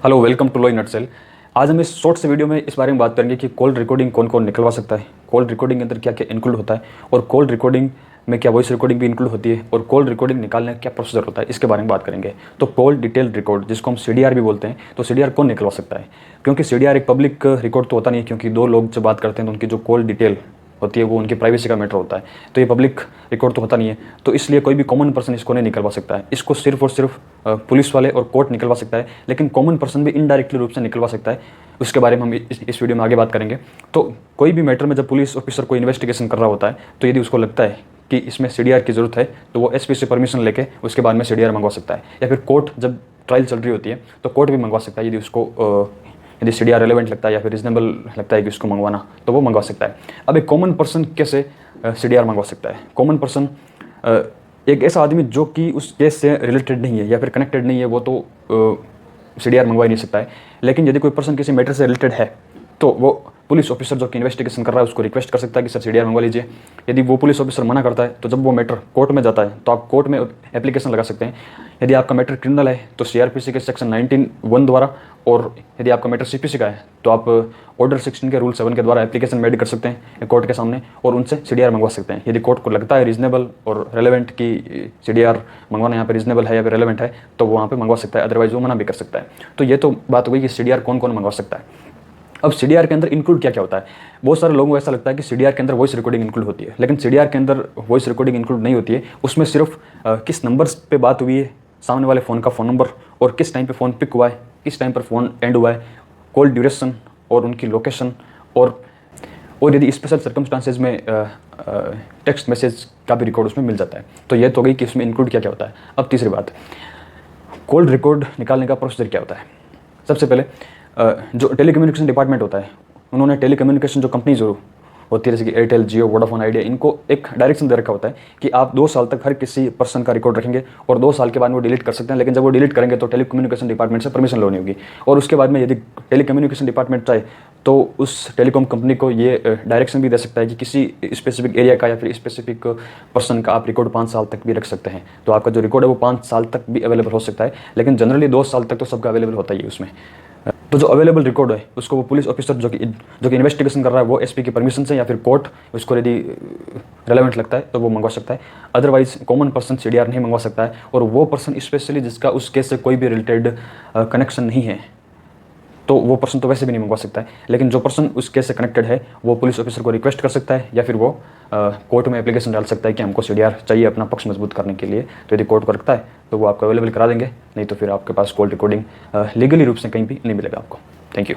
Hello, welcome to law in nutshell. आज हम इस शॉर्ट से वीडियो में इस बारे में बात करेंगे कि कॉल रिकॉर्डिंग कौन कौन निकलवा सकता है, कॉल रिकॉर्डिंग के अंदर क्या क्या इंक्लूड होता है और कॉल रिकॉर्डिंग में क्या वॉइस रिकॉर्डिंग भी इंक्लूड होती है और कॉल रिकॉर्डिंग निकालने का क्या प्रोसीजर होता है, इसके बारे में बात करेंगे। तो कॉल डिटेल रिकॉर्ड, जिसको हम CDR भी बोलते हैं, तो CDR कौन निकलवा सकता है? क्योंकि CDR एक पब्लिक रिकॉर्ड तो होता नहीं है, क्योंकि दो लोग जब बात करते हैं तो उनकी जो कॉल डिटेल होती है वो उनकी प्राइवेसी का मैटर होता है, तो ये पब्लिक रिकॉर्ड तो होता नहीं है। तो इसलिए कोई भी कॉमन पर्सन इसको नहीं निकलवा सकता है। इसको सिर्फ और सिर्फ पुलिस वाले और कोर्ट निकलवा सकता है, लेकिन कॉमन पर्सन भी इनडायरेक्टली रूप से निकलवा सकता है। उसके बारे में हम इस वीडियो में आगे बात करेंगे। तो कोई भी मैटर में जब पुलिस ऑफिसर कोई इन्वेस्टिगेशन कर रहा होता है, तो यदि उसको लगता है कि इसमें CDR की ज़रूरत है, तो वो SP से परमिशन लेके उसके बाद में CDR मंगवा सकता है। या फिर कोर्ट जब ट्रायल चल रही होती है तो कोर्ट भी मंगवा सकता है, यदि उसको यदि CDR रेलेवेंट लगता है या फिर रिजनेबल लगता है कि उसको मंगवाना, तो वो मंगवा सकता है। अब एक कॉमन पर्सन कैसे CDR मंगवा सकता है? कॉमन पर्सन एक ऐसा आदमी जो कि उस केस से रिलेटेड नहीं है या फिर कनेक्टेड नहीं है, वो तो CDR मंगवा ही नहीं सकता है। लेकिन यदि कोई पर्सन किसी मैटर से रिलेटेड है, तो वो पुलिस ऑफिसर जो कि इन्वेस्टिगेशन कर रहा है उसको रिक्वेस्ट कर सकता है कि सर CDR मंगवा लीजिए। यदि वो पुलिस ऑफिसर मना करता है, तो जब वो मैटर कोर्ट में जाता है तो आप कोर्ट में एप्लीकेशन लगा सकते हैं। यदि आपका मैटर क्रिमिनल है तो CRPC के सेक्शन 19(1) द्वारा, और यदि आपका मैटर CPC का है तो आप ऑर्डर 16 के रूल 7 के द्वारा एप्लीकेशन मेड कर सकते हैं कोर्ट के सामने और उनसे CDR मंगवा सकते हैं। यदि कोर्ट को लगता है रीजनेबल और रेलेवेंट कि CDR मंगवाना यहाँ पे रीजनेबल है या फिर रेलेवेंट है, तो वो वहाँ पे मंगवा सकता है, अदरवाइज वो मना भी कर सकता है। तो ये तो बात हो गई कि CDR कौन कौन मंगवा सकता है। अब CDR के अंदर इंक्लूड क्या क्या होता है? बहुत सारे लोगों को ऐसा लगता है कि CDR के अंदर वॉइस रिकॉर्डिंग इंक्लूड होती है, लेकिन CDR के अंदर वॉइस रिकॉर्डिंग इंक्लूड नहीं होती है। उसमें सिर्फ किस नंबर्स पे बात हुई है, सामने वाले फ़ोन का फ़ोन नंबर, और किस टाइम पे फ़ोन पिक हुआ है, किस टाइम पर फ़ोन एंड हुआ है, कॉल ड्यूरेशन और उनकी लोकेशन, और यदि स्पेशल सर्कमस्टांसेज में टेक्स्ट मैसेज का भी रिकॉर्ड उसमें मिल जाता है। तो ये तो गई कि उसमें इंक्लूड क्या क्या होता है। अब तीसरी बात, कॉल रिकॉर्ड निकालने का प्रोसीजर क्या होता है। सबसे पहले जो टेलीकम्युनिकेशन डिपार्टमेंट होता है, उन्होंने टेलीकम्युनिकेशन जो कंपनी जो होती है, जैसे कि एयरटेल, जियो, वोडाफोन, आइडिया, इनको एक डायरेक्शन दे रखा होता है कि आप 2 साल तक हर किसी पर्सन का रिकॉर्ड रखेंगे और 2 साल के बाद वो डिलीट कर सकते हैं। लेकिन जब वो डिलीट करेंगे तो टेलीकम्युनिकेशन डिपार्टमेंट से परमिशन लेनी होगी, और उसके बाद में यदि टेलीकम्युनिकेशन डिपार्टमेंट चाहे तो उस टेलीकॉम कंपनी को ये डायरेक्शन भी दे सकता है कि किसी स्पेसिफिक एरिया का या फिर स्पेसिफिक पर्सन का आप रिकॉर्ड 5 साल तक भी रख सकते हैं। तो आपका जो रिकॉर्ड है वो 5 साल तक भी अवेलेबल हो सकता है, लेकिन जनरली 2 साल तक तो सबका अवेलेबल होता ही है उसमें। तो जो अवेलेबल रिकॉर्ड है उसको वो पुलिस ऑफिसर जो कि इन्वेस्टिगेशन कर रहा है, वो SP की परमिशन से या फिर कोर्ट उसको यदि रेलेवेंट लगता है तो वो मंगवा सकता है। अदरवाइज कॉमन पर्सन CDR नहीं मंगवा सकता है, और वो पर्सन स्पेशली जिसका उस केस से कोई भी रिलेटेड कनेक्शन नहीं है, तो वो पर्सन तो वैसे भी नहीं मंगवा सकता है। लेकिन जो पर्सन उस केस से कनेक्टेड है वो पुलिस ऑफिसर को रिक्वेस्ट कर सकता है या फिर वो कोर्ट में एप्लीकेशन डाल सकता है कि हमको CDR चाहिए अपना पक्ष मजबूत करने के लिए। तो यदि कोर्ट को रखता है तो वो आपको अवेलेबल करा देंगे, नहीं तो फिर आपके पास कॉल रिकॉर्डिंग लीगली रूप से कहीं भी नहीं मिलेगा आपको। Thank you.